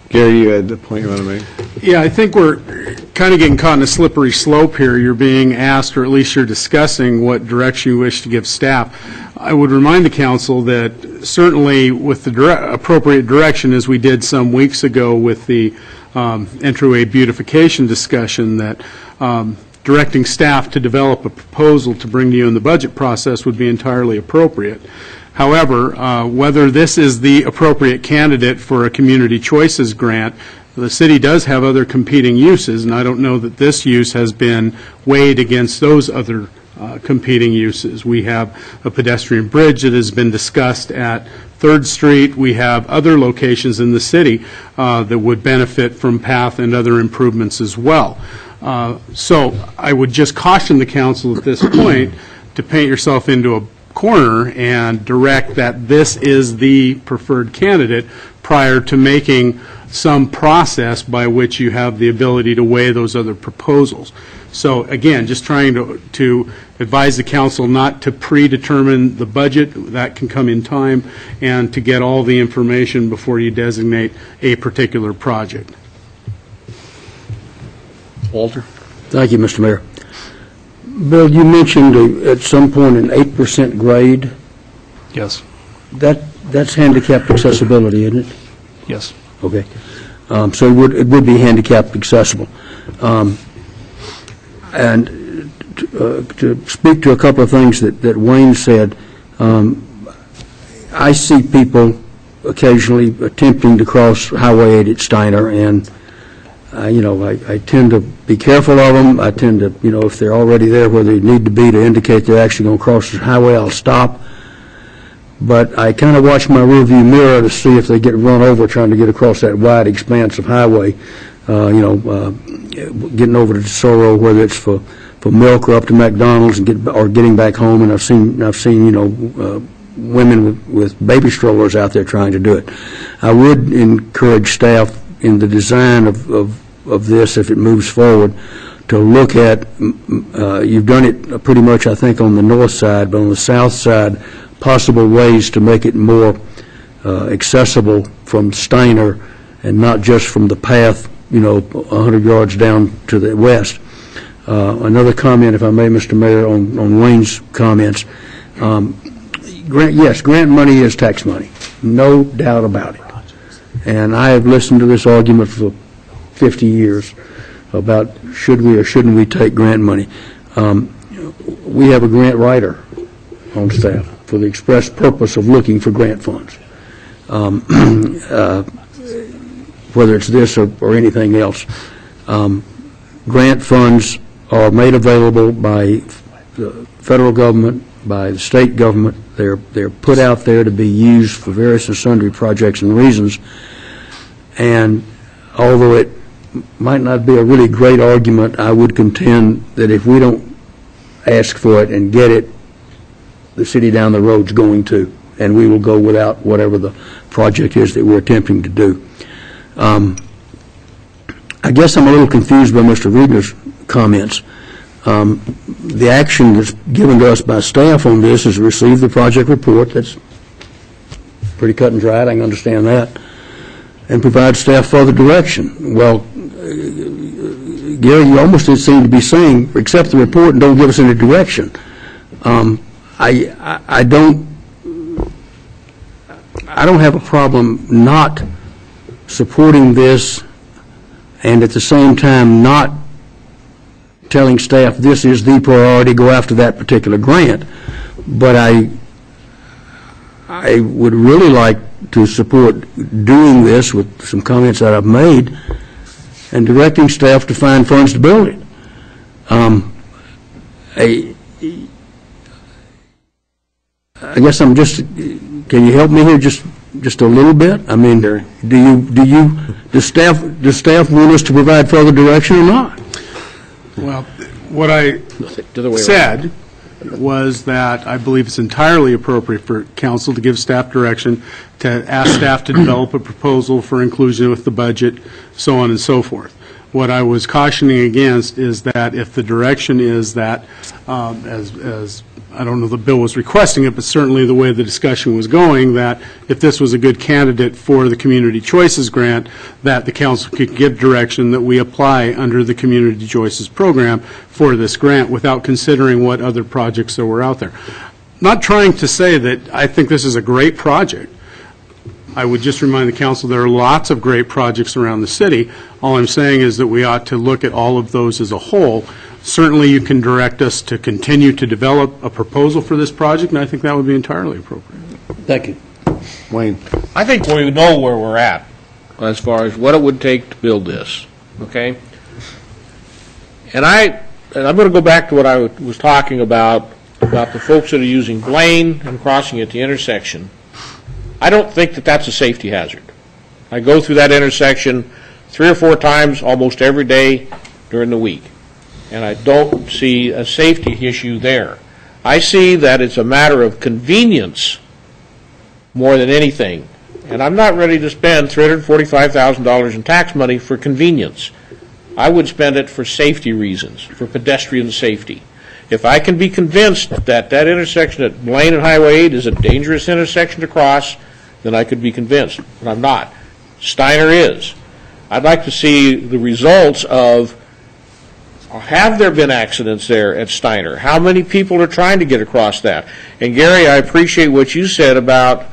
Gary, you had the point you want to make? Yeah, I think we're kind of getting caught in a slippery slope here. You're being asked, or at least you're discussing, what direction you wish to give staff. I would remind the council that certainly with the appropriate direction, as we did some weeks ago with the entryway beautification discussion, that directing staff to develop a proposal to bring to you in the budget process would be entirely appropriate. However, whether this is the appropriate candidate for a community choices grant, the city does have other competing uses, and I don't know that this use has been weighed against those other competing uses. We have a pedestrian bridge that has been discussed at 3rd Street. We have other locations in the city that would benefit from path and other improvements as well. So I would just caution the council at this point to paint yourself into a corner and direct that this is the preferred candidate prior to making some process by which you have the ability to weigh those other proposals. So again, just trying to advise the council not to predetermine the budget. That can come in time, and to get all the information before you designate a particular project. Walter? Thank you, Mr. Mayor. Bill, you mentioned at some point an 8% grade. Yes. That's handicapped accessibility, isn't it? Yes. Okay. So it would be handicapped accessible. And to speak to a couple of things that Wayne said, I see people occasionally attempting to cross Highway 8 at Styner, and I tend to be careful of them. I tend to, if they're already there where they need to be to indicate they're actually going to cross the highway, I'll stop. But I kind of watch my rearview mirror to see if they get run over trying to get across that wide expanse of highway, getting over to Tesoro, whether it's for milk or up to McDonald's, and getting back home. And I've seen women with baby strollers out there trying to do it. I would encourage staff in the design of this, if it moves forward, to look at, you've done it pretty much, I think, on the north side, but on the south side, possible ways to make it more accessible from Styner and not just from the path, 100 yards down to the west. Another comment, if I may, Mr. Mayor, on Wayne's comments. Yes, grant money is tax money, no doubt about it. And I have listened to this argument for 50 years about should we or shouldn't we take grant money. We have a grant writer on staff for the express purpose of looking for grant funds, whether it's this or anything else. Grant funds are made available by the federal government, by the state government. They're put out there to be used for various and sundry projects and reasons. And although it might not be a really great argument, I would contend that if we don't ask for it and get it, the city down the road's going to, and we will go without whatever the project is that we're attempting to do. I guess I'm a little confused by Mr. Riegner's comments. The action that's given to us by staff on this is receive the project report. That's pretty cut and dried. I can understand that. And provide staff further direction. Well, Gary, you almost seem to be saying, accept the report and don't give us any direction. I don't have a problem not supporting this and at the same time not telling staff this is the priority, go after that particular grant. But I would really like to support doing this with some comments that I've made and directing staff to find funds to build it. I guess I'm just, can you help me here just a little bit? I mean, does staff want us to provide further direction or not? Well, what I said was that I believe it's entirely appropriate for council to give staff direction, to ask staff to develop a proposal for inclusion with the budget, so on and so forth. What I was cautioning against is that if the direction is that, as I don't know if the bill was requesting it, but certainly the way the discussion was going, that if this was a good candidate for the Community Choices Grant, that the council could give direction that we apply under the Community Choices Program for this grant without considering what other projects there were out there. Not trying to say that I think this is a great project. I would just remind the council there are lots of great projects around the city. All I'm saying is that we ought to look at all of those as a whole. Certainly you can direct us to continue to develop a proposal for this project, and I think that would be entirely appropriate. Thank you. Wayne. I think we know where we're at as far as what it would take to build this, okay? And I'm going to go back to what I was talking about the folks that are using Blaine and crossing at the intersection. I don't think that that's a safety hazard. I go through that intersection 3 or 4 times almost every day during the week, and I don't see a safety issue there. I see that it's a matter of convenience more than anything, and I'm not ready to spend $345,000 in tax money for convenience. I would spend it for safety reasons, for pedestrian safety. If I can be convinced that that intersection at Blaine and Highway 8 is a dangerous intersection to cross, then I could be convinced, but I'm not. Styner is. I'd like to see the results of, have there been accidents there at Styner? How many people are trying to get across that? And Gary, I appreciate what you said about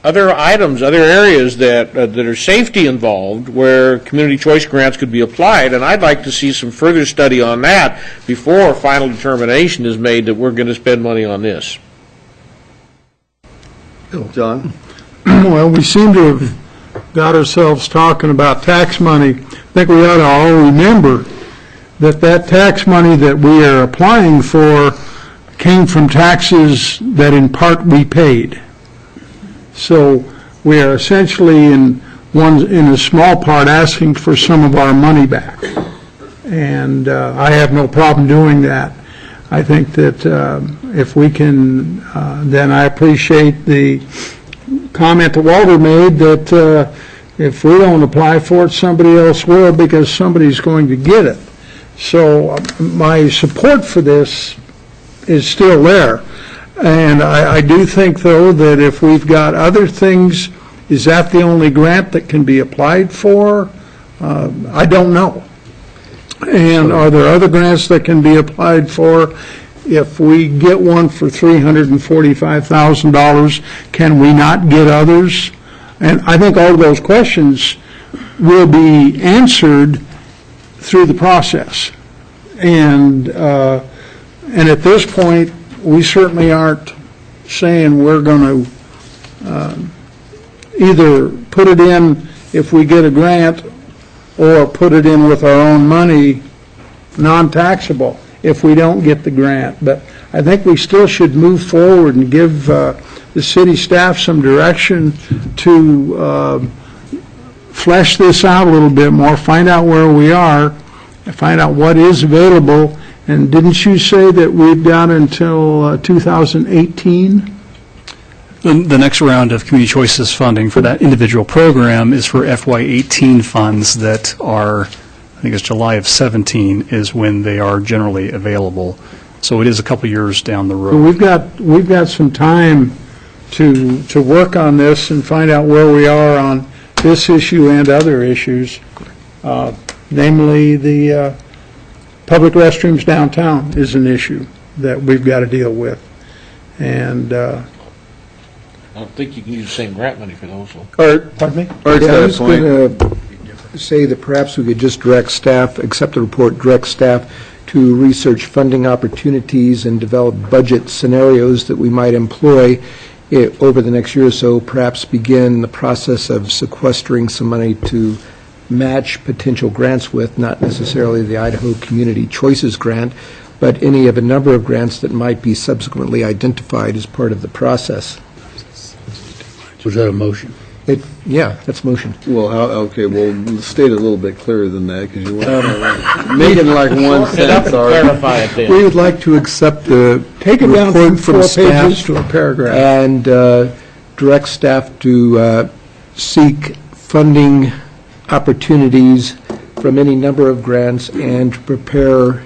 other items, other areas that are safety involved where community choice grants could be applied, and I'd like to see some further study on that before final determination is made that we're going to spend money on this. John? Well, we seem to have got ourselves talking about tax money. I think we ought to all remember that that tax money that we are applying for came from taxes that in part we paid. So we are essentially in a small part asking for some of our money back. And I have no problem doing that. I think that if we can, then I appreciate the comment that Walter made that if we don't apply for it, somebody else will because somebody's going to get it. So my support for this is still there. And I do think, though, that if we've got other things, is that the only grant that can be applied for? I don't know. And are there other grants that can be applied for? If we get one for $345,000, can we not get others? And I think all of those questions will be answered through the process. And at this point, we certainly aren't saying we're going to either put it in if we get a grant or put it in with our own money, non-taxable, if we don't get the grant. But I think we still should move forward and give the city staff some direction to flesh this out a little bit more, find out where we are, find out what is available. And didn't you say that we've got until 2018? The next round of community choices funding for that individual program is for FY18 funds that are, I think it's July of 17 is when they are generally available. So it is a couple years down the road. We've got some time to work on this and find out where we are on this issue and other issues, namely the public restrooms downtown is an issue that we've got to deal with. And I don't think you can use the same grant money for those. pardon me? Or to Yeah, I that was point, going to say that perhaps we could just direct staff, accept the report, direct staff to research funding opportunities and develop budget scenarios that we might employ over the next year or so, perhaps begin the process of sequestering some money to match potential grants with, not necessarily the Idaho Community Choices Grant, but any of a number of grants that might be subsequently identified as part of the process. Was that a motion? Yeah, that's motion. well, okay, well, state it a little bit clearer than that, because you want to make it like one sentence. Clarify it then. We would like to accept the Take it down report from 4 pages to a paragraph. and direct staff to seek funding opportunities from any number of grants and to prepare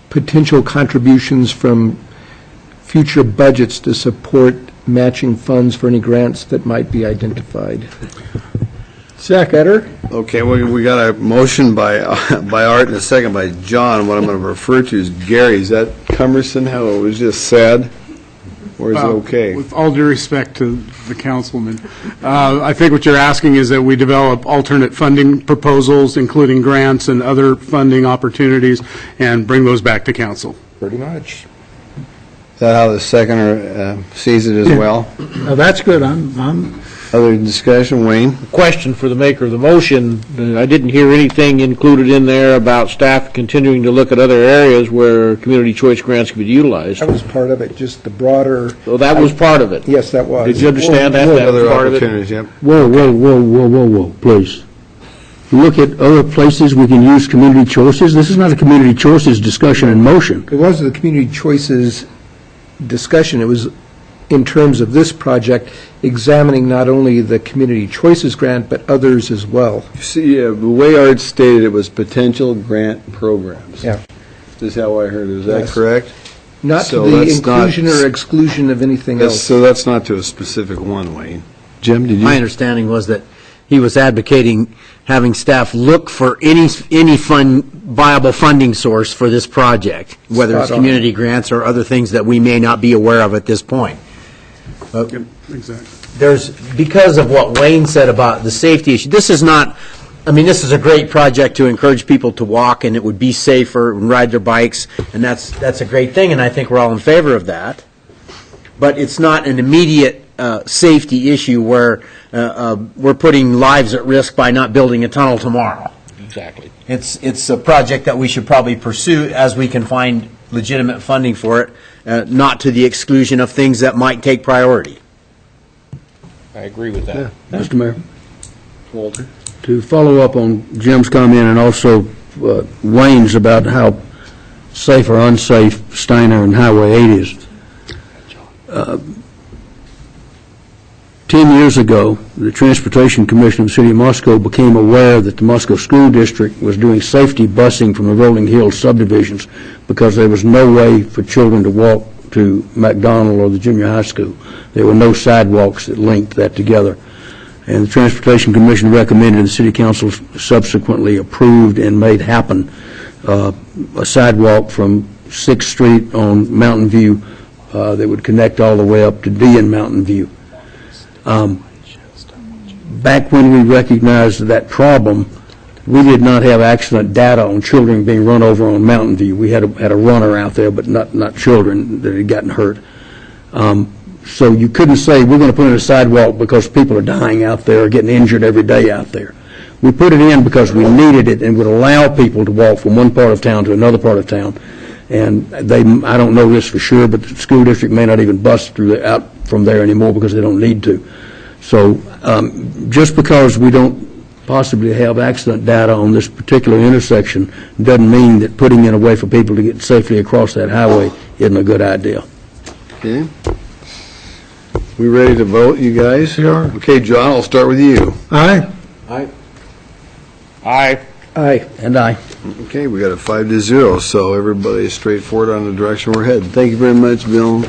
potential contributions from future budgets to support matching funds for any grants that might be identified. Seconder? Okay, we got a motion by Art and a second by John. What I'm going to refer to as Gary. Is that cumbersome, how it was just said? Or is it okay? With all due respect to the councilman, I think what you're asking is that we develop alternate funding proposals, including grants and other funding opportunities, and bring those back to council. Pretty much. Is that how the seconder sees it as well? Now, that's good. I'm Other discussion, Wayne? Question for the maker of the motion. I didn't hear anything included in there about staff continuing to look at other areas where community choice grants could be utilized. That was part of it, just the broader. So that was part of it. Yes, that was. Did you understand that? That was Other part of it? opportunities, yep. Whoa, please. Look at other places we can use community choices. This is not a community choices discussion in motion. It wasn't the community choices discussion. It was in terms of this project, examining not only the community choices grant, but others as well. See, the way Art stated it was potential grant programs. Yeah. Is how I heard it. Is that Yes. correct? Not So to the that's not- inclusion or exclusion of anything else. So that's not to a specific one, Wayne. Jim, did you? My understanding was that he was advocating having staff look for any viable funding source for this project, whether it's Spot on. community grants or other things that we may not be aware of at this point. Exactly. Because of what Wayne said about the safety issue, this is not, I mean, this is a great project to encourage people to walk, and it would be safer and ride their bikes, and that's a great thing, and I think we're all in favor of that. But it's not an immediate safety issue where we're putting lives at risk by not building a tunnel tomorrow. Exactly. It's a project that we should probably pursue as we can find legitimate funding for it, not to the exclusion of things that might take priority. I agree with that. Mr. Mayor, Walter? to follow up on Jim's comment and also Wayne's about how safe or unsafe Styner and Highway 8 is. 10 years ago, the Transportation Commission of the City of Moscow became aware that the Moscow School District was doing safety busing from the Rolling Hills subdivisions because there was no way for children to walk to McDonald or the junior high school. There were no sidewalks that linked that together. And the Transportation Commission recommended, the City Council subsequently approved and made happen a sidewalk from 6th Street on Mountain View that would connect all the way up to D in Mountain View. Back when we recognized that problem, we did not have accident data on children being run over on Mountain View. We had a runner out there, but not children that had gotten hurt. So you couldn't say, we're going to put in a sidewalk because people are dying out there or getting injured every day out there. We put it in because we needed it and would allow people to walk from one part of town to another part of town. And I don't know this for sure, but the school district may not even bus out from there anymore because they don't need to. So just because we don't possibly have accident data on this particular intersection doesn't mean that putting in a way for people to get safely across that highway isn't a good idea. Okay. We ready to vote, you guys? Sure. Okay, John, I'll start with you. Aye. Aye. Aye. And I. Okay, we got a 5-0, so everybody is straightforward on the direction we're heading. Thank you very much, Bill.